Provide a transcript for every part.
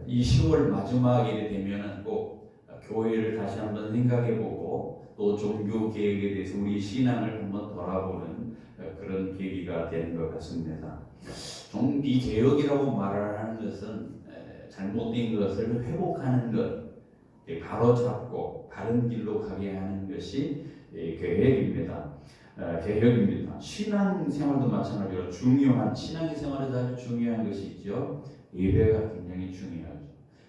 이 10월 마지막이 되면은 꼭 교회를 다시 한번 생각해보고 또 종교 개혁에 대해서 우리 신앙을 한번 돌아보는 그런 계기가 되는 것 같습니다. 종기 개혁이라고 말을 하는 것은 잘못된 것을 회복하는 것, 바로잡고 바른 길로 가게 하는 것이 계획입니다. 개혁입니다. 신앙생활도 마찬가지로 중요한 신앙생활에서 아주 중요한 것이 있죠. 예배가 굉장히 중요하죠.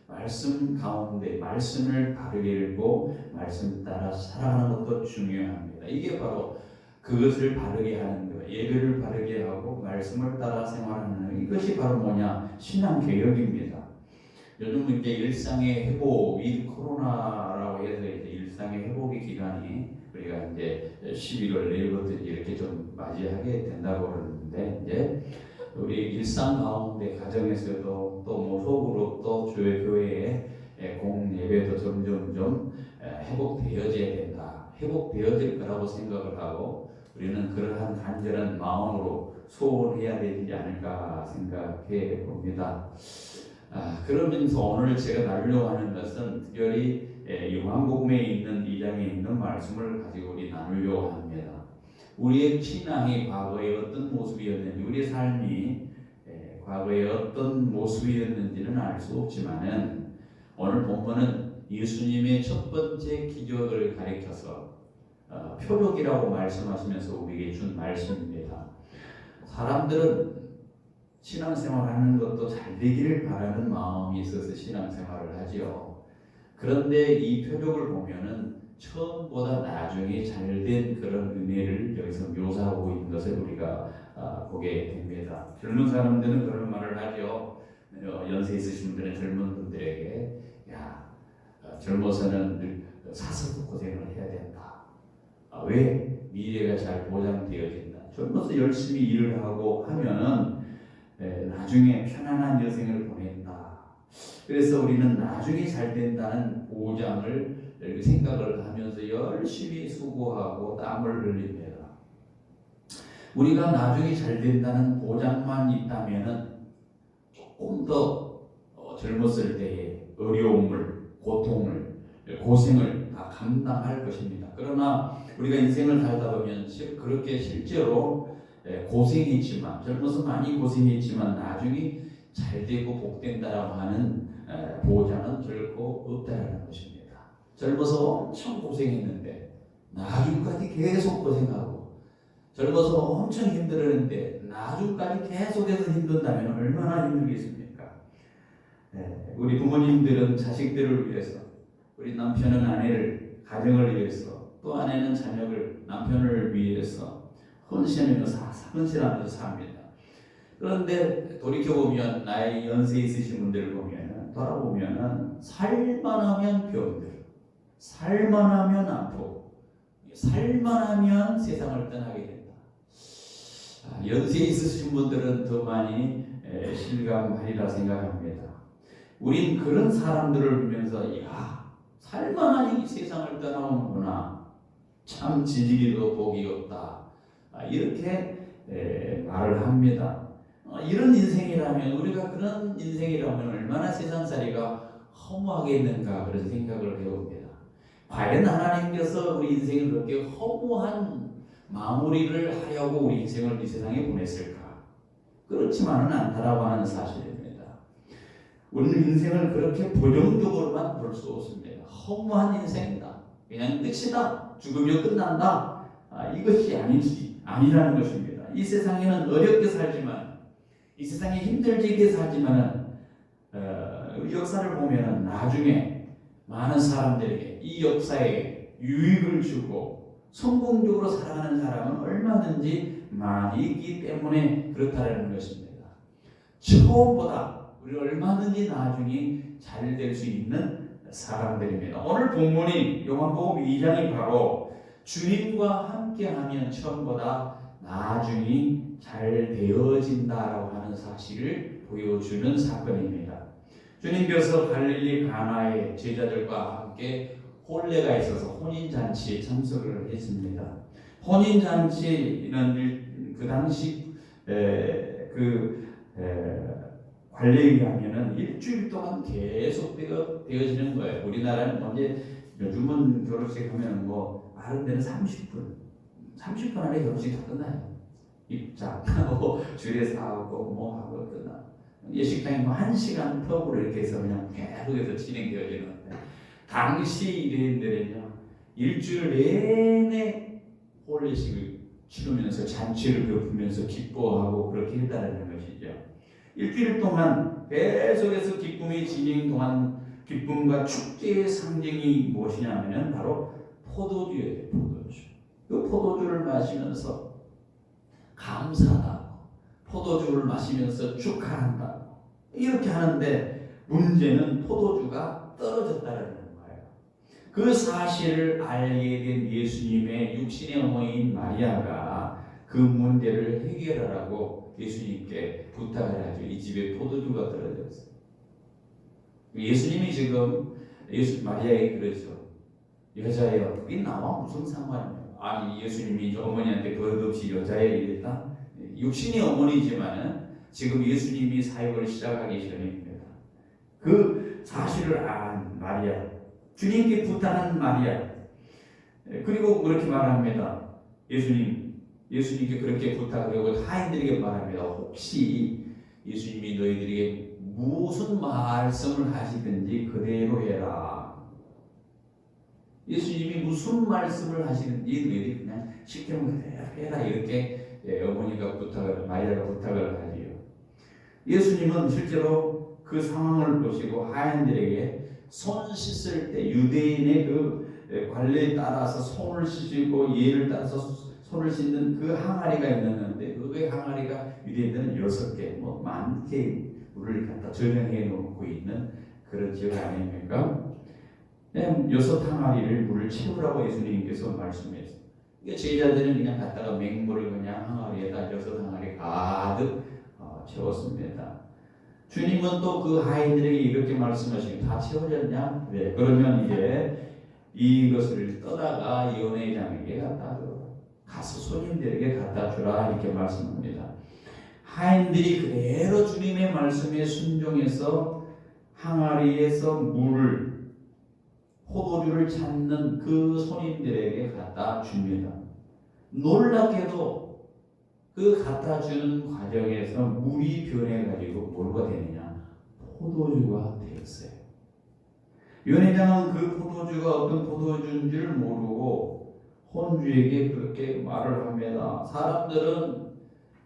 말씀 가운데 말씀을 바르게 읽고 말씀 따라 살아가는 것도 중요합니다. 이게 바로 그것을 바르게 하는 것, 예배를 바르게 하고 말씀을 따라 생활하는 이것이 바로 뭐냐? 신앙 개혁입니다. 요즘 이제 일상의 회복, 이 코로나라고 해서 이제 일상의 회복의 기간이 우리가 이제 11월 내일부터 이렇게 좀 맞이하게 된다고 그러는데 이제 우리 일상 가운데 가정에서도 또 모속으로 또 교회의 공 예배도 점점 회복되어져야 된다. 회복되어질 거라고 생각을 하고 우리는 그러한 간절한 마음으로 소원해야 되지 않을까 생각해 봅니다. 그러면서 오늘 제가 나누려고 하는 것은 특별히 요한복음에 있는 2장에 있는 말씀을 가지고 우리 나누려고 합니다. 우리의 신앙이 과거에 어떤 모습이었는지, 우리의 삶이 과거에 어떤 모습이었는지는 알 수 없지만은 오늘 본문은 예수님의 첫 번째 기적을 가리켜서 표적이라고 말씀하시면서 우리에게 준 말씀입니다. 사람들은 신앙생활 하는 것도 잘 되기를 바라는 마음이 있어서 신앙생활을 하지요. 그런데 이 표적을 보면은 처음보다 나중에 잘된 그런 은혜를 여기서 묘사하고 있는 것을 우리가 보게 됩니다. 젊은 사람들은 그런 말을 하죠. 연세 있으신 분들은 젊은 분들에게 젊어서는 늘 사서도 고생을 해야 된다. 왜? 미래가 잘 보장되어진다. 젊어서 열심히 일을 하고 하면은 나중에 편안한 여생을 보낸다. 그래서 우리는 나중에 잘 된다는 보장을 생각을 하면서 열심히 수고하고 땀을 흘립니다. 우리가 나중에 잘 된다는 보장만 있다면은 조금 더 젊었을 때의 어려움을, 고통을, 고생을 다 감당할 것입니다. 그러나 우리가 인생을 살다 보면 그렇게 실제로 고생했지만, 젊어서 많이 고생했지만 나중에 잘되고 복된다라고 하는 보장은 결코 없다라는 것입니다. 젊어서 엄청 고생했는데 나중까지 계속 고생하고, 젊어서 엄청 힘들었는데 나중까지 계속해서 힘든다면 얼마나 힘들겠습니까? 우리 부모님들은 자식들을 위해서, 우리 남편은 아내를, 가정을 위해서, 또 아내는 자녀를, 남편을 위해서 헌신하면서 삽니다. 그런데 돌이켜보면 나이 연세 있으신 분들을 보면, 돌아보면 살만하면 병들, 살만하면 아프고, 살만하면 세상을 떠나게 된다. 연세 있으신 분들은 더 많이 실감하리라 생각합니다. 우린 그런 사람들을 보면서 살만하니 이 세상을 떠나오는구나, 참 지지리도 복이 없다, 이렇게 말을 합니다. 이런 인생이라면, 우리가 그런 인생이라면 얼마나 세상살이가 허무하겠는가 그런 생각을 해봅니다. 과연 하나님께서 우리 인생을 그렇게 허무한 마무리를 하려고 우리 인생을 이 세상에 보냈을까? 그렇지만은 않다라고 하는 사실입니다. 우리는 인생을 그렇게 부정적으로만 볼 수 없습니다. 허무한 인생이다, 그냥 끝이다, 죽으면 끝난다, 이것이 아니라는 것입니다. 이 세상에는 어렵게 살지만, 이 세상에 힘들게 살지만은 우리 역사를 보면은 나중에 많은 사람들에게 이 역사에 유익을 주고 성공적으로 살아가는 사람은 얼마든지 많이 있기 때문에 그렇다는 것입니다. 처음보다 우리 얼마든지 나중에 잘 될 수 있는 사람들입니다. 오늘 본문이 요한복음 2장이 바로 주님과 함께하면 처음보다 나중에 잘 되어진다라고 하는 사실을 보여주는 사건입니다. 주님께서 갈릴리 가나의 제자들과 함께 혼례가 있어서 혼인잔치에 참석을 했습니다. 혼인잔치는 그 당시 관례에 의하면은 일주일 동안 계속 되어지는 거예요. 우리나라는 언제 요즘은 결혼식 하면 뭐 많은 데는 30분 안에 결혼식이 다 끝나요. 입장하고 주례사 하고 뭐 하고 끝나. 예식장이 뭐 1시간 턱으로 이렇게 해서 그냥 계속해서 진행되어지는데, 당시 유대인들은요 일주일 내내 혼례식을 치르면서 잔치를 베푸면서 기뻐하고 그렇게 했다는 것이죠. 일주일 동안 계속해서 기쁨이 진행 동안 기쁨과 축제의 상징이 무엇이냐면 바로 포도주예요. 포도주. 그 포도주를 마시면서 감사하고 포도주를 마시면서 축하한다 이렇게 하는데, 문제는 포도주가 떨어졌다는 거예요. 그 사실을 알게 된 예수님의 육신의 어머니인 마리아가 그 문제를 해결하라고 예수님께 부탁을 하죠. 이 집에 포도주가 떨어졌어요. 예수님이 지금 마리아에게 그러죠. 여자여, 그게 나와 무슨 상관이냐. 아니, 예수님이 어머니한테 버릇없이 여자애 이랬다? 육신의 어머니지만 지금 예수님이 사역을 시작하기 전입니다. 그 사실을 안 마리아, 주님께 부탁한 마리아. 그리고 그렇게 말합니다. 예수님께 그렇게 부탁하고 하인들에게 말합니다. 혹시 예수님이 너희들에게 무슨 말씀을 하시든지 그대로 해라. 예수님이 무슨 말씀을 하시는지 너희들이 그냥 시키면 그대로 해라. 이렇게 마리아가 부탁을 하지요. 예수님은 실제로 그 상황을 보시고 하인들에게 손 씻을 때 유대인의 그 관례에 따라서 손을 씻고 예를 따라서 손을 씻는 그 항아리가 있는데, 그 항아리가 유대인들은 6개, 뭐 많게 물을 갖다 저장해 놓고 있는 그런 지역 아닙니까? 6항아리를 물을 채우라고 예수님께서 말씀했어요. 제자들은 그냥 갖다가 맹물을 그냥 항아리에다 6항아리 가득 채웠습니다. 주님은 또 그 하인들에게 이렇게 말씀하시고, 다 채워졌냐? 네. 그러면 이제 이것을 떠다가 연회장에게 갖다 줘. 가서 손님들에게 갖다 주라. 이렇게 말씀합니다. 하인들이 그대로 주님의 말씀에 순종해서 항아리에서 포도주를 찾는 그 손님들에게 갖다 줍니다. 놀랍게도 그 갖다 주는 과정에서 물이 변해가지고 뭐가 되느냐? 포도주가 되었어요. 연회장은 그 포도주가 어떤 포도주인 줄 모르고 혼주에게 그렇게 말을 합니다. 사람들은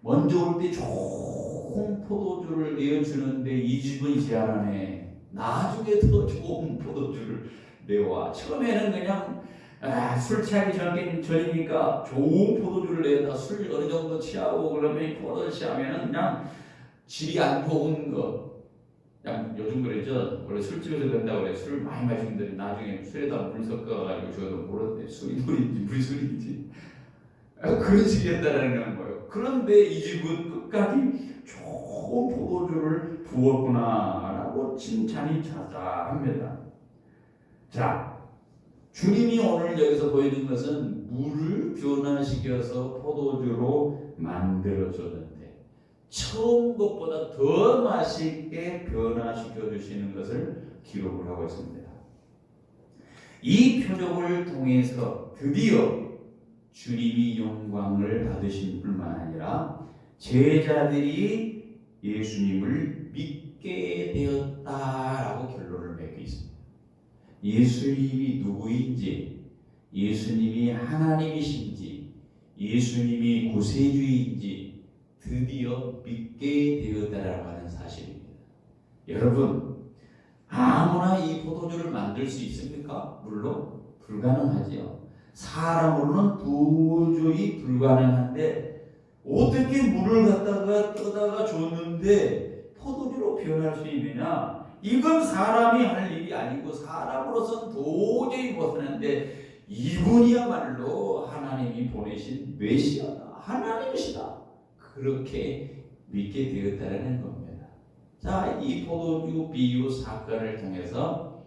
먼저 올 때 좋은 포도주를 내어주는데 이 집은 희한하네. 나중에 더 좋은 포도주를 내와. 처음에는 그냥 술 취하기 전이니까 좋은 포도주를 내다 술 어느 정도 취하고 그러면 포도를 취하면 그냥 질이 안 좋은 거. 그냥 요즘 그러죠. 원래 술집에서 그런다고 그래. 술 많이 마신 분들이 나중에 술에다 물 섞어가지고 저도 모르는데 술이 물인지 물술인지 그런 식이었다는 거예요. 그런데 이 집은 끝까지 좋은 포도주를 부었구나라고 칭찬이 자자합니다. 자, 주님이 오늘 여기서 보이는 것은 물을 변화시켜서 포도주로 만들어줬는데 처음 것보다 더 맛있게 변화시켜 주시는 것을 기록을 하고 있습니다. 이 표적을 통해서 드디어 주님이 영광을 받으신 뿐만 아니라 제자들이 예수님을 믿게 되었다라고 결론을 맺고 있습니다. 예수님이 누구인지, 예수님이 하나님이신지, 예수님이 구세주인지 드디어 믿게 되었다라고 하는 사실입니다. 여러분, 아무나 이 포도주를 만들 수 있습니까? 물론 불가능하지요. 사람으로는 도저히 불가능한데 어떻게 물을 갖다가 떠다가 줬는데 포도주로 변할 수 있느냐? 이건 사람이 할 일이 아니고 사람으로서는 도저히 못하는데 이분이야말로 하나님이 보내신 메시아다, 하나님이시다, 그렇게 믿게 되었다는 겁니다. 자, 이 포도주 비유 사건을 통해서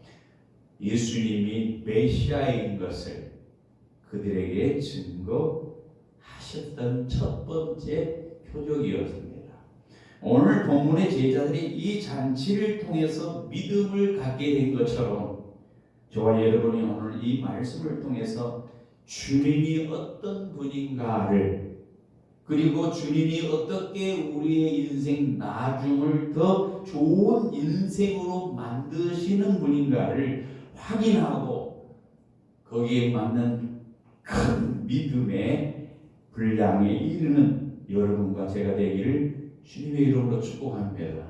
예수님이 메시아인 것을 그들에게 증거하셨던 첫 번째 표적이었습니다. 오늘 본문의 제자들이 이 잔치를 통해서 믿음을 갖게 된 것처럼 저와 여러분이 오늘 이 말씀을 통해서 주님이 어떤 분인가를, 그리고 주님이 어떻게 우리의 인생 나중을 더 좋은 인생으로 만드시는 분인가를 확인하고 거기에 맞는 큰 믿음의 분량에 이르는 여러분과 제가 되기를 주님의 이름으로 축복합니다.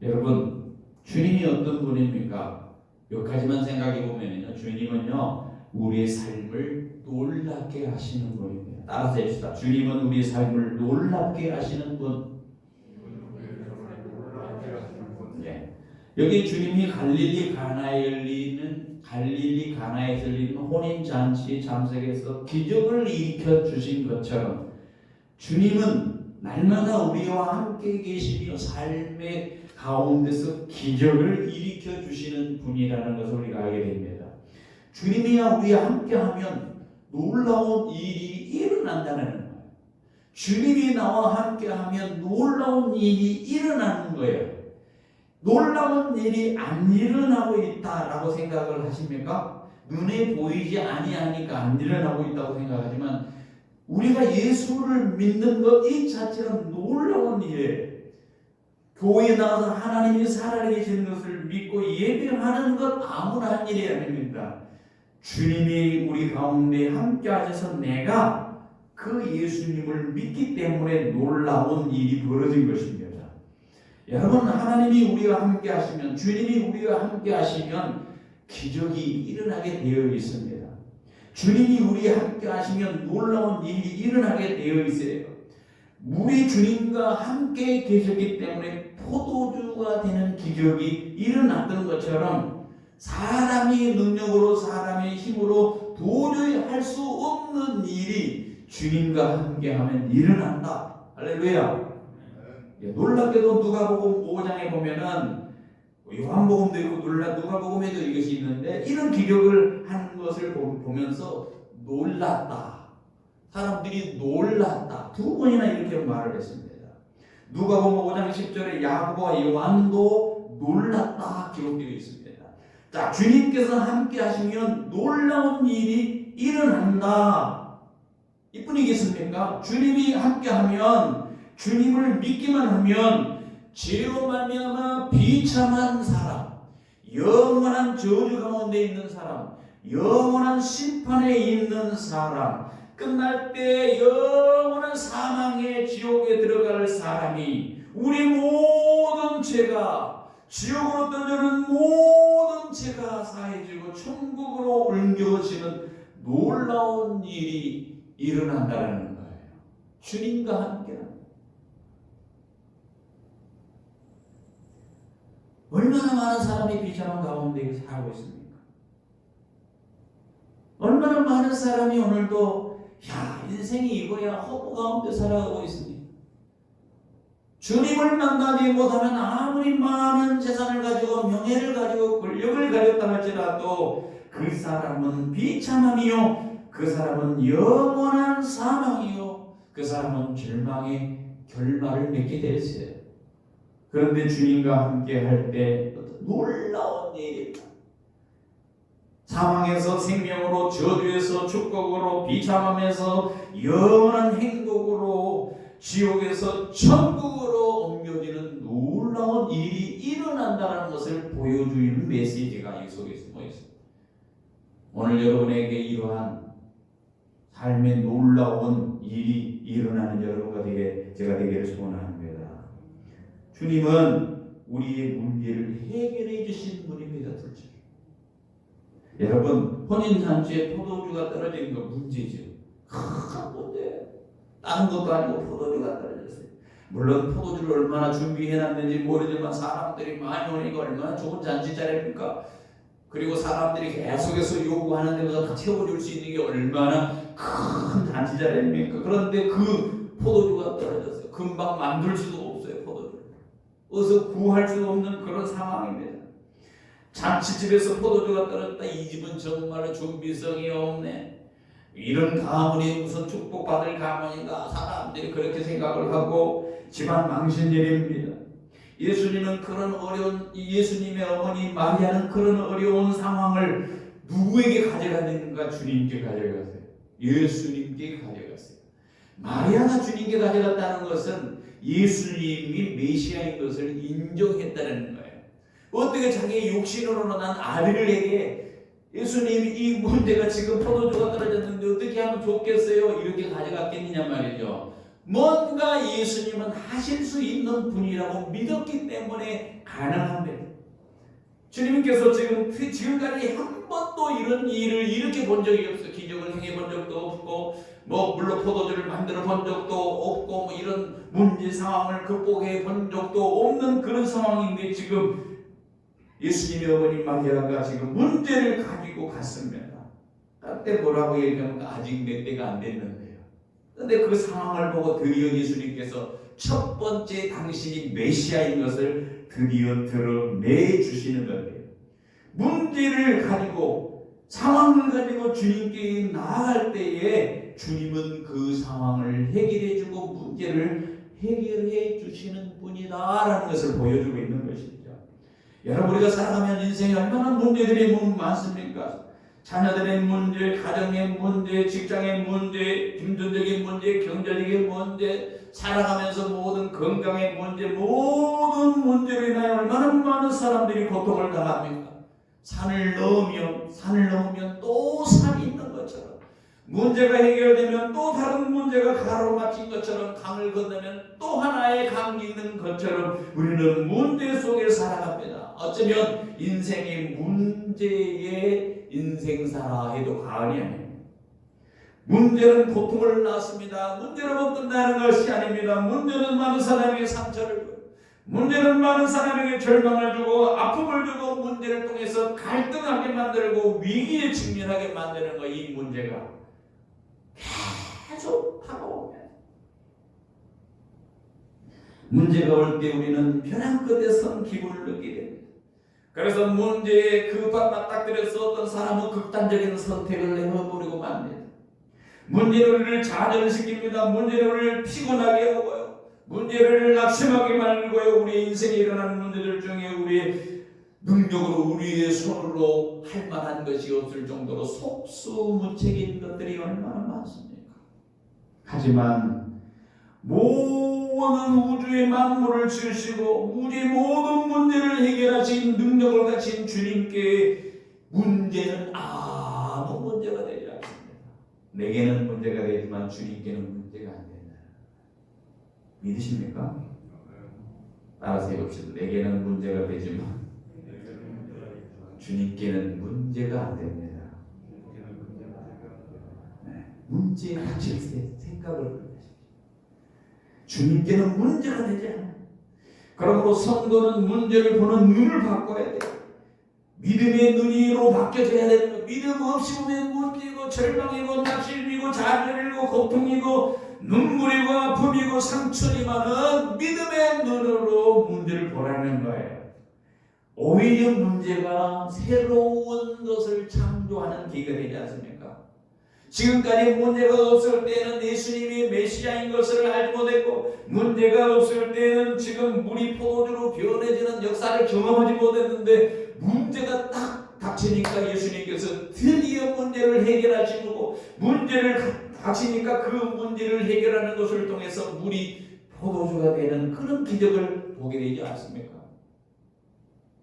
여러분, 주님이 어떤 분입니까? 여기까지만 생각해 보면요, 주님은요 우리의 삶을 놀랍게 하시는 분입니다. 따라서 해봅시다. 주님은 우리의 삶을 놀랍게 하시는 분. 네. 여기 주님이 갈릴리 가나에서 열리는 혼인 잔치 잠석에서 기적을 일으켜 주신 것처럼 주님은 날마다 우리와 함께 계시며 삶의 가운데서 기적을 일으켜 주시는 분이라는 것을 우리가 알게 됩니다. 주님이야 우리와 함께하면 놀라운 일이 일어난다는 거예요. 주님이 나와 함께하면 놀라운 일이 일어나는 거예요. 놀라운 일이 안 일어나고 있다라고 생각을 하십니까? 눈에 보이지 아니하니까 안 일어나고 있다고 생각하지만 우리가 예수를 믿는 것 이 자체는 놀라운 일이에요. 교회에 나와서 하나님이 살아계신 것을 믿고 예배하는 것 아무나 한 일이 아닙니다. 주님이 우리 가운데 함께 하셔서 내가 그 예수님을 믿기 때문에 놀라운 일이 벌어진 것입니다. 여러분, 하나님이 우리와 함께 하시면, 주님이 우리와 함께 하시면 기적이 일어나게 되어 있습니다. 주님이 우리와 함께 하시면 놀라운 일이 일어나게 되어 있어요. 우리 주님과 함께 계셨기 때문에 포도주가 되는 기적이 일어났던 것처럼 사람의 능력으로, 사람의 힘으로 도저히 할 수 없는 일이 주님과 함께하면 일어난다. 할렐루야. 놀랍게도 누가복음 5장에 보면은 요한복음도 있고 누가복음에도 이것이 있는데 이런 기적을 하는 것을 보면서 놀랐다. 사람들이 놀랐다. 두 번이나 이렇게 말을 했습니다. 누가복음 5장 10절에 야고보와 요한도 놀랐다 기록되어 있습니다. 자, 주님께서 함께 하시면 놀라운 일이 일어난다. 이뿐이겠습니까? 주님이 함께 하면, 주님을 믿기만 하면 죄로 말미암아 비참한 사람, 영원한 저주 가운데 있는 사람, 영원한 심판에 있는 사람, 끝날 때 영원한 사망의 지옥에 들어갈 사람이 우리 모든 죄가, 지옥으로 떨어지는 모든 죄가 사해지고 천국으로 옮겨지는 놀라운 일이 일어난다는 거예요. 주님과 함께합니다. 얼마나 많은 사람이 비참한 가운데 살고 있습니까? 얼마나 많은 사람이 오늘도 인생이 이거야 허무 가운데 살아가고 있습니다. 주님을 만나지 못하면 아무리 많은 재산을 가지고 명예를 가지고 권력을 가졌다 할지라도 그 사람은 비참함이요, 그 사람은 영원한 사망이요, 그 사람은 절망의 결말을 맺게 되었어요. 그런데 주님과 함께 할 때 놀라운 일입니다. 사망에서 생명으로, 저주에서 축복으로, 비참함에서 영원한 행복으로, 지옥에서 천국으로 옮겨지는 놀라운 일이 일어난다는 것을 보여주는 메시지가 이 속에 숨어 있습니다. 오늘 여러분에게 이러한 삶의 놀라운 일이 일어나는 여러분과 제가 되기를 소원합니다. 주님은 우리의 문제를 해결해 주신 분입니다. 둘째, 여러분, 혼인잔치에 포도주가 떨어지는 건 문제죠. 큰 문제. 다른 것도 아니고 포도주가 떨어졌어요. 물론 포도주를 얼마나 준비해놨는지 모르지만 사람들이 많이 오니까 얼마나 좋은 잔치 자리입니까? 그리고 사람들이 계속해서 요구하는 데마다 채워줄 수 있는 게 얼마나 큰 잔치 자리입니까? 그런데 그 포도주가 떨어졌어요. 금방 만들 수도 없어요. 포도주를 어서 구할 수 없는 그런 상황입니다. 잔치집에서 포도주가 떨어졌다. 이 집은 정말 준비성이 없네. 이런 가문이 무슨 축복받을 가문인가? 사람들이 그렇게 생각을 하고 집안 망신 일입니다. 예수님은 그런 어려운, 예수님의 어머니 마리아는 그런 어려운 상황을 누구에게 가져갔는가? 주님께 가져갔어요. 예수님께 가져갔어요. 마리아가 주님께 가져갔다는 것은 예수님이 메시아인 것을 인정했다는 거예요. 어떻게 자기의 육신으로 난 아들에게 예수님이 이 문제가 지금 포도주가 떨어졌는데 어떻게 하면 좋겠어요? 이렇게 가져갔겠느냐 말이죠. 뭔가 예수님은 하실 수 있는 분이라고 믿었기 때문에 가능합니다. 주님께서 지금까지 한 번도 이런 일을 이렇게 본 적이 없어요. 기적을 행해 본 적도 없고, 물로 포도주를 만들어 본 적도 없고, 이런 문제 상황을 극복해 본 적도 없는 그런 상황인데 지금 예수님의 어머니 마리아가 지금 문제를 가지고 갔습니다. 그때 뭐라고 얘기하면 아직 내 때가 안 됐는데요. 그런데 그 상황을 보고 드디어 예수님께서 첫 번째 당신이 메시아인 것을 드디어 드러내 주시는 거예요. 문제를 가지고 상황을 가지고 주님께 나아갈 때에 주님은 그 상황을 해결해 주고 문제를 해결해 주시는 분이다라는 것을 보여주고 있는 것이죠. 여러분, 우리가 살아가면 인생에 얼마나 문제들이 많습니까? 자녀들의 문제, 가정의 문제, 직장의 문제, 금전적인 문제, 경제적인 문제, 살아가면서 모든 건강의 문제, 모든 문제로 인하여 얼마나 많은 사람들이 고통을 당합니까? 산을 넘으면 또 산이 있는 것처럼, 문제가 해결되면 또 다른 문제가 가로막힌 것처럼, 강을 건너면 또 하나의 강이 있는 것처럼 우리는 문제 속에 살아갑니다. 어쩌면 인생의 문제에 인생사라 해도 과언이 아닙니다. 문제는 고통을 낳습니다. 문제로만 끝나는 것이 아닙니다. 문제는 많은 사람에게 상처를 주고, 문제는 많은 사람에게 절망을 주고, 아픔을 주고, 문제를 통해서 갈등하게 만들고 위기에 직면하게 만드는 거, 이 문제가 계속 다가옵니다. 문제가 올 때 우리는 벼랑 끝에 선 기분을 느끼게 됩니다. 그래서 문제에 맞닥뜨려서 어떤 사람은 극단적인 선택을 해버리고 맙니다. 문제는 우리를 좌절시킵니다. 문제는 우리를 피곤하게 하고요. 문제를 낙심하게 만들고요. 우리 인생에 일어나는 문제들 중에 우리의 능력으로, 우리의 손으로 할 만한 것이 없을 정도로 속수무책인 것들이 얼마나 많습니까? 하지만 모든 우주의 만물을 지으시고 우주의 모든 문제를 해결하신 능력을 가진 주님께 문제는 아무 문제가 되지 않습니다. 내게는 문제가 되지만 주님께는 문제가 안 된다. 믿으십니까? 따라서 해봅시다. 내게는 문제가 되지만 주님께는 문제가 안 됩니다. 문제에 갇힐 생각을 주님께는 문제가 되지 않아요. 그러므로 성도는 문제를 보는 눈을 바꿔야 돼요. 믿음의 눈으로 바뀌어져야 되는 거예요. 믿음 없이 보면 문제고 절망이고 낙심이고 좌절이고 고통이고 눈물이고 아픔이고 상처지만은 믿음의 눈으로 문제를 보라는 거예요. 오히려 문제가 새로운 것을 창조하는 기회가 되지 않습니까? 지금까지 문제가 없을 때는 예수님이 메시아인 것을 알지 못했고, 문제가 없을 때는 지금 물이 포도주로 변해지는 역사를 경험하지 못했는데, 문제가 딱 닥치니까 예수님께서 드디어 문제를 해결하시고, 문제를 닥치니까 그 문제를 해결하는 것을 통해서 물이 포도주가 되는 그런 기적을 보게 되지 않습니까?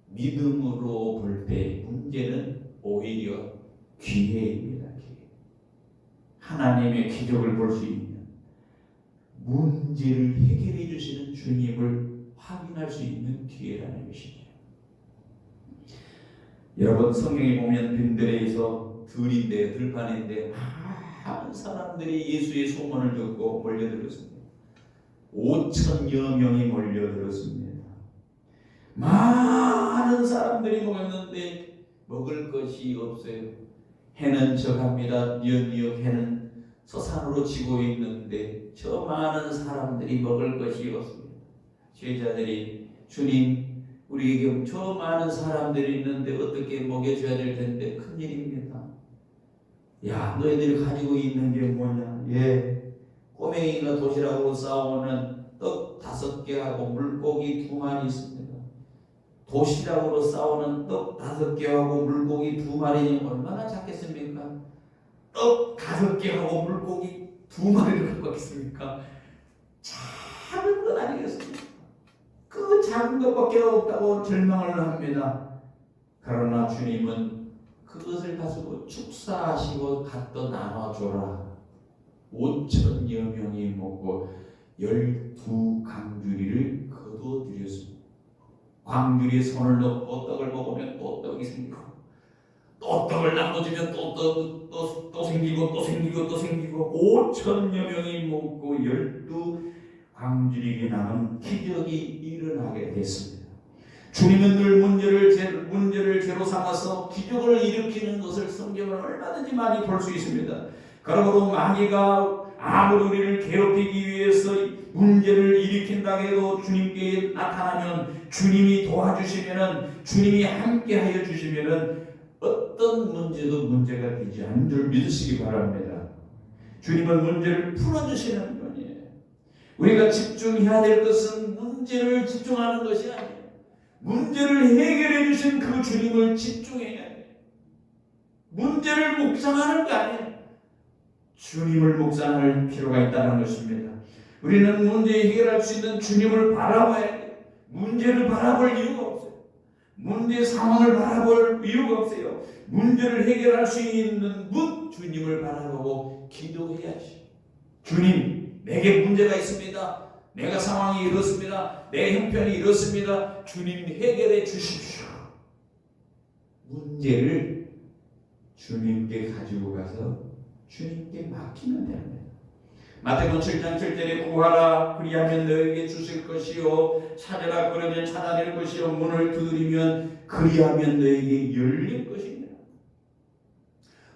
믿음으로 볼 때 문제는 오히려 기회입니다. 하나님의 기적을 볼 수 있는, 문제를 해결해 주시는 주님을 확인할 수 있는 기회라는 것이죠. 여러분, 성경에 보면 빈들에서 들판인데 많은 사람들이 예수의 소문을 듣고 몰려들었습니다. 5,000여 명이 몰려들었습니다. 많은 사람들이 모였는데 먹을 것이 없어요. 해는 져갑니다. 뉘엿뉘엿 해는 서산으로 지고 있는데 저 많은 사람들이 먹을 것이 없습니다. 제자들이, 주님, 우리에게 저 많은 사람들이 있는데 어떻게 먹여줘야 될 텐데 큰일입니다. 야, 너희들이 가지고 있는 게 뭐냐? 꼬맹이가 도시락으로 싸오는 떡 5개하고 물고기 2마리 있습니다. 도시락으로 싸우는 떡 5개하고 물고기 2마리니 얼마나 작겠습니까? 떡 5개하고 물고기 2마리를 갖고 있습니까? 작은 건 아니겠습니까? 그 작은 것밖에 없다고 절망을 합니다. 그러나 주님은 그것을 가지고 축사하시고 갖다 나눠줘라. 5천여 명이 먹고 12 광주리를 거둬들였습니다. 광주리에 손을 넣고 떡을 먹으면 또 떡이 생기고, 또 떡을 나눠주면 또 생기고, 또 생기고, 또 생기고, 5천여 명이 먹고 12 광주리에 남은 기적이 일어나게 됐습니다. 주님은 늘 문제를 죄로 삼아서 기적을 일으키는 것을 성경을 얼마든지 많이 볼 수 있습니다. 그러므로 마귀가 아무리 우리를 괴롭히기 위해서 문제를 일으킨다 해도 주님께 나타나면, 주님이 도와주시면은, 주님이 함께하여 주시면은 어떤 문제도 문제가 되지 않는 줄 믿으시기 바랍니다. 주님은 문제를 풀어주시는 분이에요. 우리가 집중해야 될 것은 문제를 집중하는 것이 아니에요. 문제를 해결해 주신 그 주님을 집중해야 돼요. 문제를 묵상하는 거 아니에요. 주님을 묵상할 필요가 있다는 것입니다. 우리는 문제 해결할 수 있는 주님을 바라봐야 돼요. 문제를 바라볼 이유가 없어요. 문제 상황을 바라볼 이유가 없어요. 문제를 해결할 수 있는 주님을 바라보고 기도해야지. 주님, 내게 문제가 있습니다. 내가 상황이 이렇습니다. 내 형편이 이렇습니다. 주님 해결해 주십시오. 문제를 주님께 가지고 가서 주님께 맡기면 됩니다. 마태복음 7장 7절에 구하라 그리하면 너에게 주실 것이요 찾으라 그러면 찾아낼 것이요 문을 두드리면 그리하면 너에게 열릴 것입니다.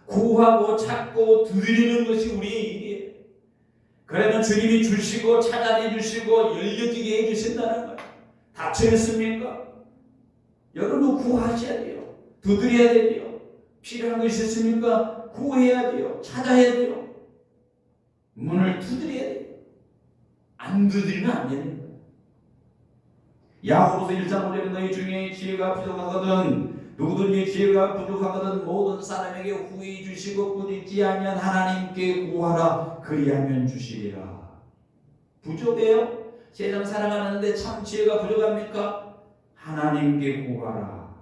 구하고 찾고 두드리는 것이 우리의 일이에요. 그러면 주님이 주시고 찾아내 주시고 열려지게 해주신다는 거예요. 닫혀있습니까? 여러분 구하셔야 돼요. 두드려야 돼요. 필요한 것이 있습니까? 구해야 돼요. 찾아야 돼요. 문을 두드려야 돼요. 안 두드리면 안 되는 거예요. 야고보서 1장 5절에 너희 중에 지혜가 부족하거든 누구든지 지혜가 부족하거든 모든 사람에게 후히 주시고 꾸짖지 아니한 하나님께 구하라 그리하면 주시리라. 부족해요? 세상 살아가는데 참 지혜가 부족합니까? 하나님께 구하라.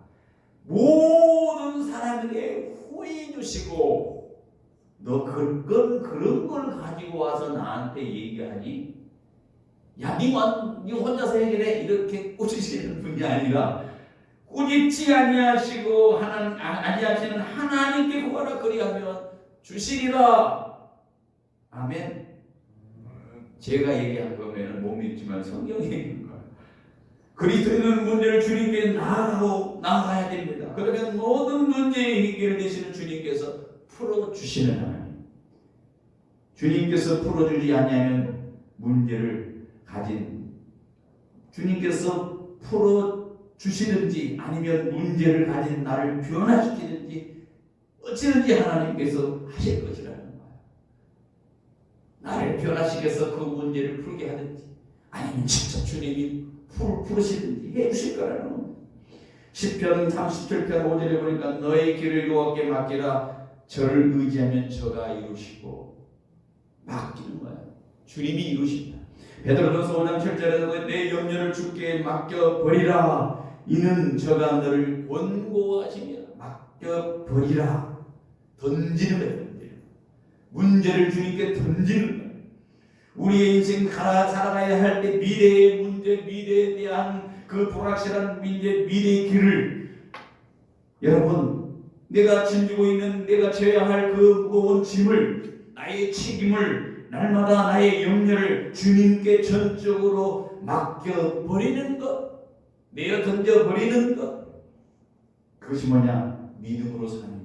모든 사람에게 후히 주시고 너 그런 걸 가지고 와서 나한테 얘기하니? 야, 니 혼자서 해결해. 이렇게 꾸짖으시는 분이 아니라 꾸짖지 아니하시고 아니하시는 하나님께 구하라 그리하면 주시리라. 아멘. 제가 얘기한 거면 못 믿지만 성경이 얘기한 거예요. 그리스도인은 문제를 주님께 나아가야 됩니다. 그러면 모든 문제의 해결되시는 주님께서 풀어주시는 하나님. 주님께서 풀어주지 않냐면 문제를 가진 주님께서 풀어주시든지 아니면 문제를 가진 나를 변화시키든지 어찌든지 하나님께서 하실 것이라는 거예요. 나를 변화시켜서 그 문제를 풀게 하든지 아니면 진짜 주님이 풀으시든지 해주실 거라는 거예요. 시편 37편 5절에 보니까 너의 길을 여호와께 맡기라. 저를 의지하면 저가 이루시고 맡기는 거예요. 주님이 이루신다. 베드로전서 5장 7절에서 내 염려를 주께 맡겨버리라. 이는 저가 너를 권고하시며 맡겨버리라. 던지는 거예요. 문제를 주님께 던지는 거예요. 우리의 인생 살아가야 할 때 미래의 문제, 미래에 대한 그 불확실한 미래의 길을 여러분 내가 짐지고 있는 내가 져야 할 그 무거운 짐을 나의 책임을 날마다 나의 염려를 주님께 전적으로 맡겨버리는 것 내어 던져버리는 것 그것이 뭐냐? 믿음으로 사는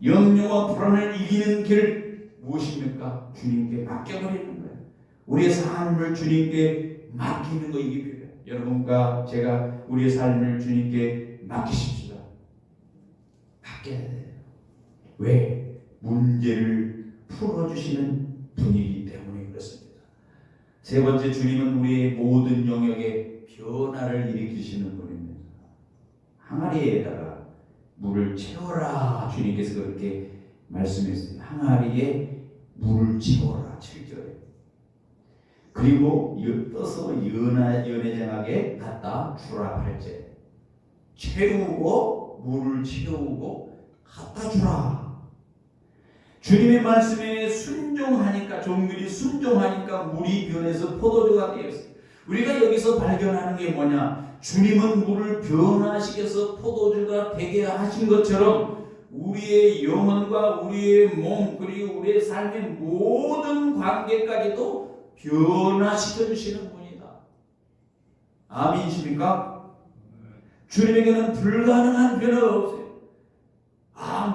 길. 염려와 불안을 이기는 길 무엇입니까? 주님께 맡겨버리는 거예요. 우리의 삶을 주님께 맡기는 거 이게 필요해요. 여러분과 제가 우리의 삶을 주님께 맡기십시다. 맡겨야 돼요. 왜? 문제를 풀어주시는 분이기 때문에 그렇습니다. 세 번째, 주님은 우리의 모든 영역에 변화를 일으키시는 분입니다. 항아리에다가 물을 채워라, 주님께서 그렇게 말씀했어요. 항아리에 물을 채워라, 7절에. 그리고 떠서 연회장에게 갖다 주라, 8절. 채우고 물을 채우고 갖다 주라. 주님의 말씀에 순종하니까, 종들이 순종하니까 물이 변해서 포도주가 되었어요. 우리가 여기서 발견하는 게 뭐냐? 주님은 물을 변화시켜서 포도주가 되게 하신 것처럼 우리의 영혼과 우리의 몸, 그리고 우리의 삶의 모든 관계까지도 변화시켜 주시는 분이다. 아멘이십니까? 주님에게는 불가능한 변화가 없어요.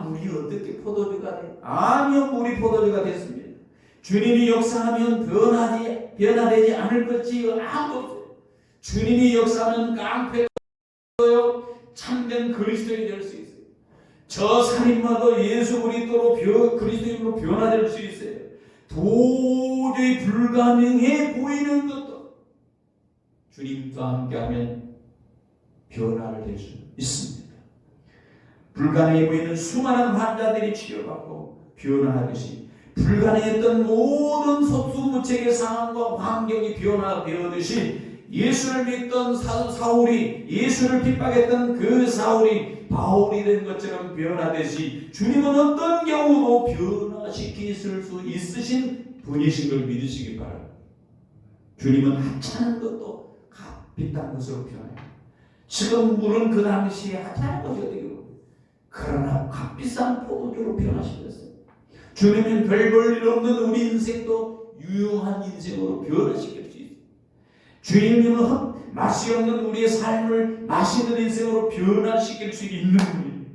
물이 어떻게 포도주가 돼? 아니요, 물이 포도주가 됐습니다. 주님이 역사하면 변화되지 않을 것이 아무도 없어요. 주님이 역사하면 깡패가 되어요, 참된 그리스도인이 될 수 있어요. 저 살인마도 예수 그리스도인으로 변화될 수 있어요. 도저히 불가능해 보이는 것도 주님과 함께하면 변화를 될 수 있습니다. 불가능해 보이는 수많은 환자들이 치료받고 변화하듯이 불가능했던 모든 속수무책의 상황과 환경이 변화되었듯이 예수를 믿던 사울이, 예수를 핍박했던 그 사울이 바울이 된 것처럼 변화되시, 주님은 어떤 경우도 변화시키실 수 있으신 분이신 걸 믿으시기 바랍니다. 주님은 하찮은 것도 값비싼 것으로 변해요. 지금 물은 그 당시에 하찮은 것이 되고, 그러나 값비싼 포도주로 변화시켰어요. 주님은 별 볼 일 없는 우리 인생도 유용한 인생으로 변화시킬 수 있어요. 주님은 맛이 없는 우리의 삶을 맛있는 인생으로 변화시킬 수 있는 분이에요.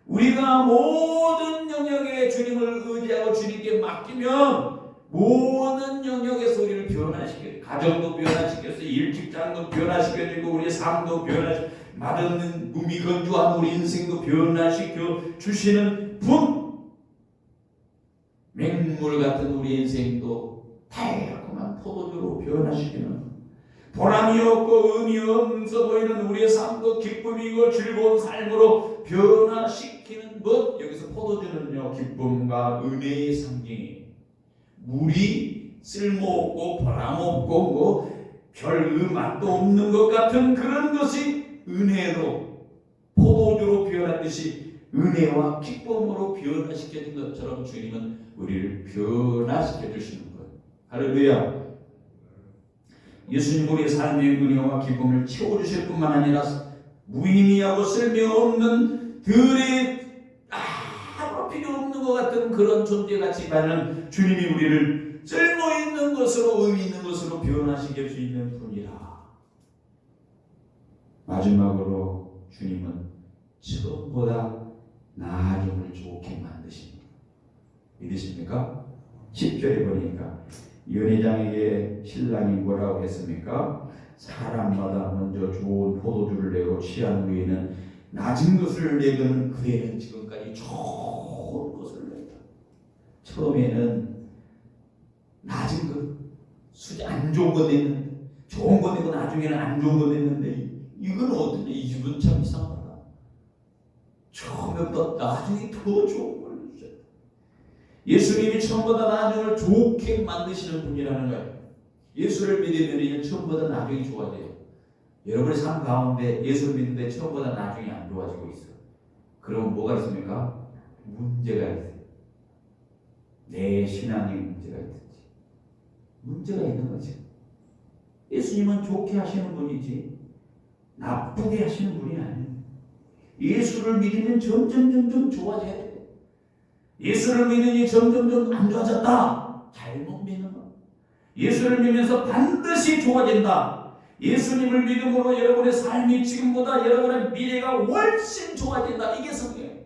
우리가 모든 영역에 주님을 의지하고 주님께 맡기면 모든 영역에서 우리를 변화시켜요. 가정도 변화시켰어요. 일직장도 변화시켜주고 우리의 삶도 변화시켜요. 맛없는 무미건조한 우리 인생도 변화시켜 주시는 분. 맹물 같은 우리 인생도 달콤한 포도주로 변화시키는, 보람이 없고 의미 없어 보이는 우리의 삶도 기쁨이고 즐거운 삶으로 변화시키는 것. 여기서 포도주는요, 기쁨과 은혜의 상징이에요. 물이 쓸모없고 보람없고 별 맛도 없는 것 같은 그런 것이 은혜로, 포도주로 변하듯이 은혜와 기쁨으로 변화시켜준 것처럼 주님은 우리를 변화시켜 주시는 거예요. 할렐루야. 예수님 우리의 삶의 은혜와 기쁨을 채워주실 뿐만 아니라 무의미하고 쓸모없는 들의 아무 필요 없는 것 같은 그런 존재같지만은 주님이 우리를 쓸모있는 것으로, 의미 있는 것으로 변화시킬 수 있는 분이라. 마지막으로 주님은 지금보다 나중을 좋게 만드십니다. 믿으십니까? 10절에 보니까 연회장에게 신랑이 뭐라고 했습니까? 사람마다 먼저 좋은 포도주를 내고 취한 후에는 낮은 것을 내고는 그대는 지금까지 좋은 것을 냈다. 처음에는 낮은 것, 안 좋은 거 냈는데, 좋은 거 내고 나중에는 안 좋은 거 냈는데, 이건 어떠냐? 이 집은 참 이상하다. 처음부터 나중에 더 좋은 걸 주셨다. 예수님이 처음보다 나중을 좋게 만드시는 분이라는 거예요. 예수를 믿으면 처음보다 나중이 좋아져요. 여러분의 삶 가운데 예수를 믿는데 처음보다 나중이 안 좋아지고 있어요. 그럼 뭐가 있습니까? 문제가 있어요. 내 신앙에 문제가 있든지 문제가 있는 거지. 예수님은 좋게 하시는 분이지 나쁘게 하시는 분이 아니에요. 예수를 믿으면 점점 좋아져야 돼. 예수를 믿으니 점점 안 좋아졌다. 잘못 믿는 거. 예수를 믿으면서 반드시 좋아진다. 예수님을 믿음으로 여러분의 삶이 지금보다 여러분의 미래가 훨씬 좋아진다. 이게 성경이에요.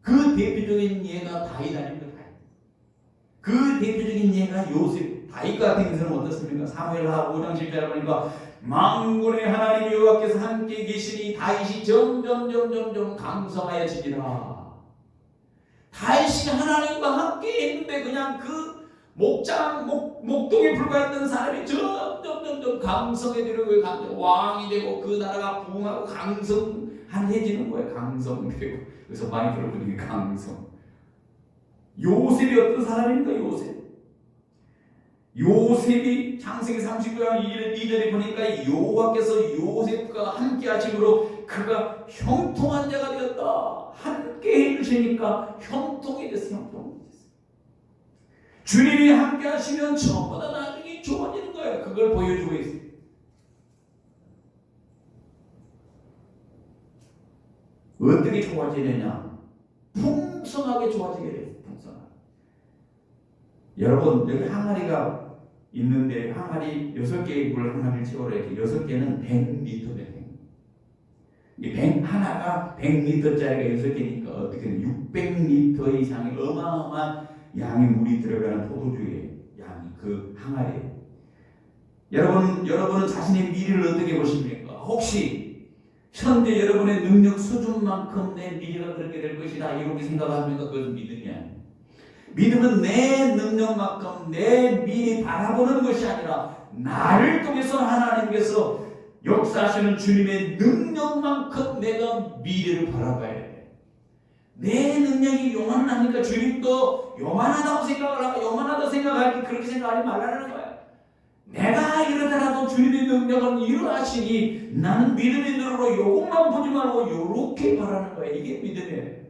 그 대표적인 예가 다윗 아닙니까? 그 대표적인 예가 요셉. 다윗 같은 인생은 어떻습니까? 사무엘하 5장 10절에 보니까 만군의 하나님 여호와께서 함께 계시니 다윗이 점점 강성하여지니라. 다윗이 하나님과 함께 있는데 그냥 그 목동에 불과했던 사람이 점점 강성해지는 거예요. 왕이 되고 그 나라가 부흥하고 강성해지는 거예요. 강성되고. 그래서 많이 들어보니 강성. 요셉이 어떤 사람입니까? 요셉이 창세기 39장 2절에 보니까 여호와께서 요셉과 함께 하심으로 그가 형통한 자가 되었다. 함께 해주시니까 형통이 됐어요. 주님이 함께 하시면 처음보다 나중에 좋아지는 거예요. 그걸 보여주고 있어요. 어떻게 좋아지느냐? 풍성하게 좋아지게 돼요. 풍성하게. 여러분, 여기 항아리가 있는데 항아리 6개의 물 항아리를 채우라 이렇게 6개는 100리터예요. 이 뱅 하나가 100리터짜리가 6개니까 어떻게 600리터 이상의 어마어마한 양의 물이 들어가는 포도주의 양이 그 항아리예요. 여러분은 자신의 미래를 어떻게 보십니까? 혹시 현재 여러분의 능력 수준만큼 내 미래가 그렇게 될 것이다 이렇게 생각합니까? 그것은 믿음이 아니에요. 믿음은 내 능력만큼 내 미래 바라보는 것이 아니라 나를 통해서 하나님께서 역사하시는 주님의 능력만큼 내가 미래를 바라봐야 돼. 내 능력이 요만하니까 주님도 요만하다고 생각을 하고 요만하다고 생각하기 그렇게 생각하지 말라는 거야. 내가 이러더라도 주님의 능력은 이루하시니 나는 믿음의 눈으로 요것만 보지 말고 요렇게 바라는 거야. 이게 믿음이에요.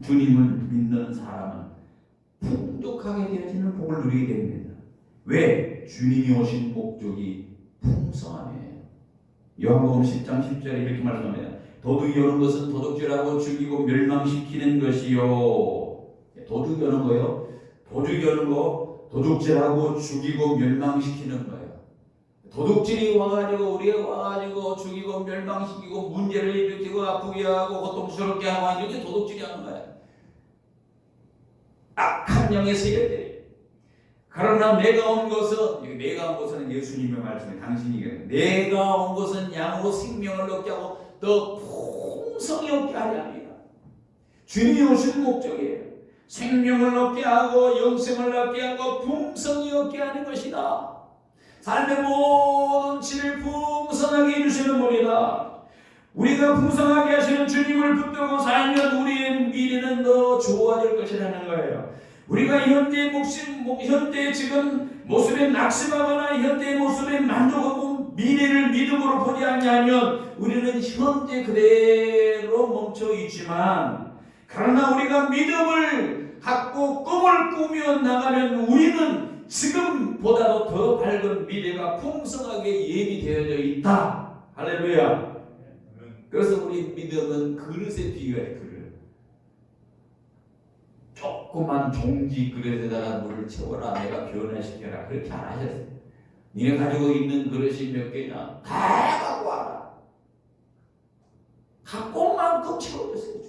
주님을 믿는 사람은 풍족하게 되어지는 복을 누리게 됩니다. 왜? 주님이 오신 목적이 풍성함이에요. 요한복음 10장 10절에 이렇게 말합니다. 도둑이 오는 것은 도둑질하고 죽이고 멸망시키는 것이요. 도둑이 오는 거요. 도둑이 오는 거 도둑질하고 죽이고 멸망시키는 거예요. 도둑질이 와가지고 우리가 와가지고 죽이고 멸망시키고 문제를 일으키고 아프게 하고 고통스럽게 하고 이렇게 도둑질이 하는 거예요. 악한 영의 세력들이. 그러나 내가 온 것은 예수님의 말씀에 당신이 내가 온 것은 양으로 생명을 얻게 하고 더 풍성히 얻게 하려 합니다. 주님이 오신 목적이에요. 생명을 얻게 하고 영생을 얻게 하고 풍성히 얻게 하는 것이다. 삶의 모든 질을 풍성하게 해주시는 분이다. 우리가 풍성하게 하시는 주님을 붙들고 살면 우리의 미래는 더 좋아질 것이라는 거예요. 우리가 현재 지금 모습에 낙심하거나 현재 모습에 만족하고 미래를 믿음으로 보지 않냐면 우리는 현재 그대로 멈춰 있지만 그러나 우리가 믿음을 갖고 꿈을 꾸며 나가면 우리는 지금보다도 더 밝은 미래가 풍성하게 예비되어져 있다. 할렐루야. 그래서 우리 믿음은 그릇에 비유해. 그릇. 조그만 종지 그릇에다가 물을 채워라. 내가 변화시켜라. 그렇게 안 하셨어요. 니네 가지고 있는 그릇이 몇 개냐? 다 갖고 와라. 갖고 온 만큼 채워줬어요.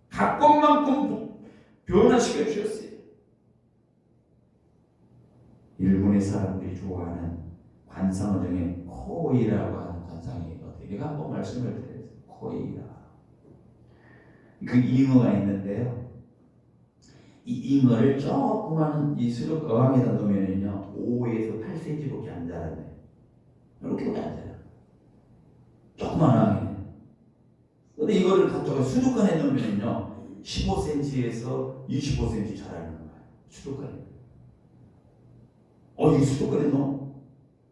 갖고 온 만큼 변화시켜 주셨어요. 일본의 사람들이 좋아하는 관상어 중에 코이라고 하는 관상이 어때요? 내가 한번 말씀을 드렸어요. 코이라. 그 잉어가 있는데요. 이 잉어를 조그마한 이 수족 어항에다 놓으면요 5에서 8cm밖에 안 자라네. 이렇게밖에 안 자라. 조그마한 어항에. 근데 이거를 갖다가 수족관에 넣으면요 15cm에서 25cm 자라는 거예요. 수족관에. 이 수족관에 넣어?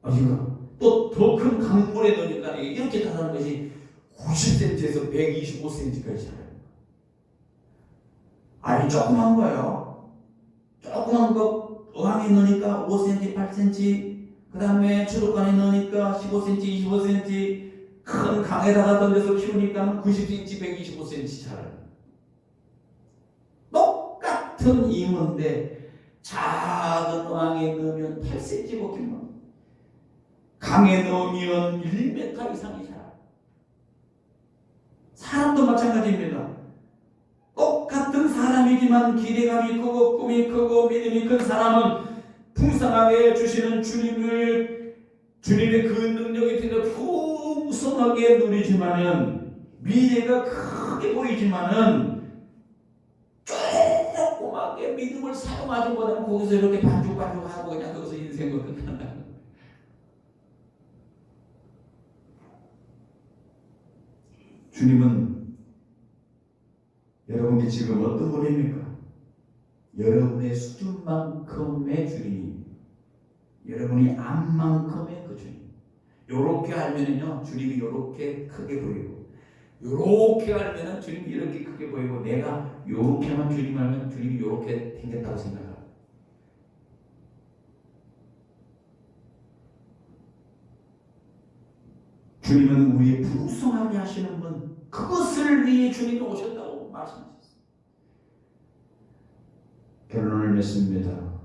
이거 또 더 큰 강물에 넣으니까 이렇게 자라는 것이 90cm에서 125cm까지 자라요. 아니 조그만 거예요. 조그만 거 어항에 넣으니까 5cm, 8cm 그 다음에 수족관에 넣으니까 15cm, 25cm 큰 강에다가 던져서 키우니까 90cm, 125cm 자라요. 똑같은 잉어인데 작은 어항에 넣으면 8cm밖에 못 넣어요. 강에 넣으면 1m 이상이 자라요. 사람도 마찬가지입니다. 똑같은 사람이지만 기대감이 크고 꿈이 크고 믿음이 큰 사람은 풍성하게 주시는 주님의 그 능력이 되어 풍성하게 누리지만은 미래가 크게 보이지만은 조그맣게 믿음 사용하지 못하면 거기서 이렇게 반죽반죽하고 그냥 거기서 인생을 끝난다는 거예요. 주님은 여러분이 지금 어떤 분입니까? 여러분의 수준만큼의 주님, 여러분이 암만큼의 그 주님. 요렇게 알면은요, 주님이 요렇게 크게 보이고, 요렇게 알면은 주님이 이렇게 크게 보이고, 내가 요렇게만 주님 알면 주님이 요렇게 생겼다고 생각합니다. 주님은 우리의 풍성하게 하시는 분, 그것을 위해 주님이 오셨다고 말씀하셨어요. 결론을 맺습니다.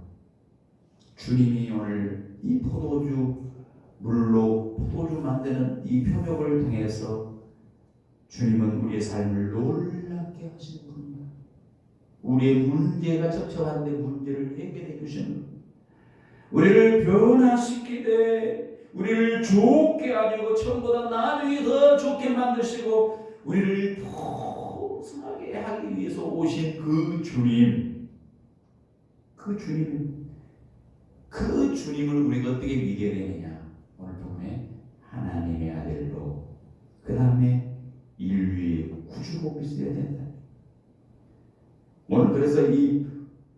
주님이 오늘 이 포도주 물로 포도주 만드는 이 표적을 통해서 주님은 우리의 삶을 놀랍게 하시는 분입니다. 우리의 문제가 척척한데 문제를 해결해 주시는 분, 우리를 변화시키되 우리를 좋게 하시고 처음보다 나중에 더 좋게 만드시고 우리를 풍성하게 하기 위해서 오신 그 주님, 그 주님을 우리가 어떻게 믿게 되느냐? 오늘 본문에 하나님의 아들로, 그 다음에 인류의 구주로 믿어야 된다. 오늘 그래서 이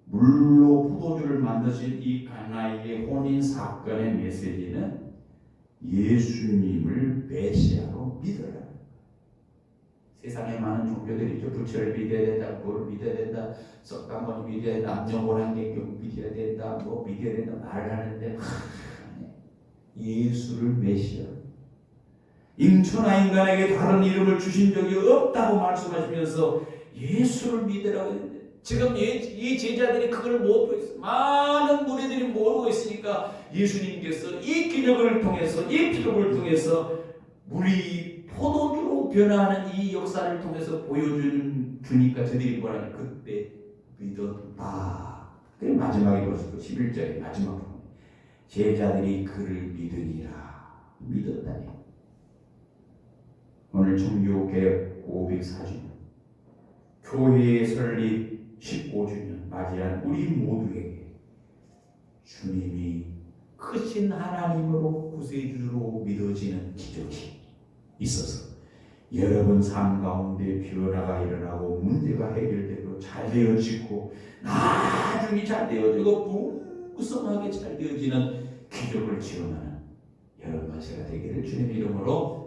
물로 포도주를 만드신 이 가나의 혼인 사건의 메시지는 예수님을 메시아로 믿어라. 세상에 많은 종교들이 있죠. 부처를 믿어야 된다, 그걸 믿어야 된다, 석가모니 믿어야 된다, 남정원한계경 믿어야 된다, 뭐 믿어야 된다 말을 하는데 예수를 메시아, 인천하 인간에게 다른 이름을 주신 적이 없다고 말씀하시면서 예수를 믿으라고 했는데 지금 이 제자들이 그걸 모르고 있어요. 많은 무리들이 모르고 있으니까 예수님께서 이 기적을 통해서, 이 기록을 통해서 물이 포도주로 변화하는 이 역사를 통해서 보여주는 주니까 저들이 뭐라냐, 그때 믿었다. 그 마지막에 벌써 11절에 마지막 부분, 제자들이 그를 믿으니라. 믿었다니. 오늘 종교개혁 504주년, 교회의 설립 15주년 맞이한 우리 모두에게 주님이 크신 하나님으로 구세주로 믿어지는 기적이 있어서 여러분 삶 가운데 변화가 일어나고 문제가 해결되고 잘 되어지고 나중에 잘 되어지고 풍성하게 잘 되어지는 기적을 지원하는 여러분과 제가 되기를 주님의 이름으로